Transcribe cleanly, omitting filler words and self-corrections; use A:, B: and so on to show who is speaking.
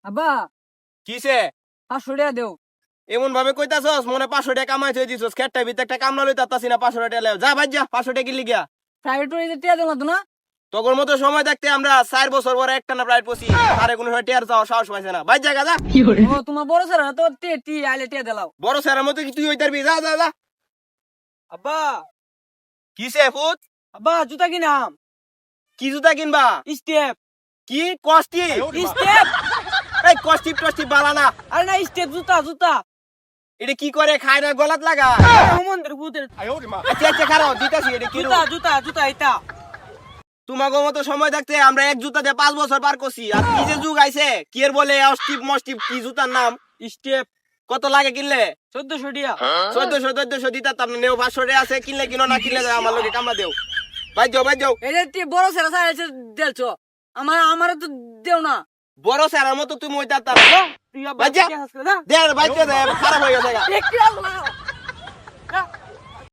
A: আব্বা
B: কিসে
A: 500 টাকা দেও।
B: এমন ভাবে কইতাছস মনে 500 টাকা কামাই থই দিছস খেটটা ভিতর একটা কামলা লইতাতাছি না 500 টাকা লেও যা ভাই যা 500 টাকা কিনলি গিয়া
A: প্রাইভেট পড়ে টাকা দেও না তো না?
B: তখন মতো সময় থাকতে আমরা 4 বছর পরে একটা না প্রায় পছি আরে কোনো সময় টিয়ার চাও সাহস পাইছে না ভাই জায়গা যা
A: ও তোমার বড় স্যার তো টি আইলে টাকা দেলাও।
B: বড় স্যারের মতো কি তুই হইতার বি যা যা যা
A: আব্বা
B: কিসে ফুট
A: আব্বা জুতা কিনাম।
B: কি জুতা কিনবা
A: স্টেপ
B: কি কস্টি
A: স্টেপ
B: এই কস্টিপ টস্টিপ বালা না
A: আরে না স্টেপ জুতা জুতা
B: এটা কি করে খায় না গলাত লাগা
A: হুমন্দের ভূতের
B: আচ্ছা আচ্ছা খারাপ দিতাছি এটা কি
A: জুতা জুতা জুতা এটা।
B: তোমাকে মতো সময় থাকতে আমরা এক জুতা দিয়ে 5 বছর পার করছি আর কি যে যুগ আইছে কি এর বলে অস্টিপ মস্টিপ কি জুতার নাম
A: স্টেপ
B: কত লাগে কিনলে
A: 1400 টাকা।
B: 1400 দিতাম না নেও 500 টাকা আছে কিনলে কিনো না কিনলে যাও, আমার লোকে কামলা দেও ভাই যাও
A: এই যে বড় স্যার আছে দেলছো আমার তো দেও না।
B: বড় স্যারের মতো তুমি ওইটা তার
A: তুই
B: ভাই যা।
A: আব্বা
B: দে ভাই দে খারাপ হয়ে গেছে গা।
A: একটু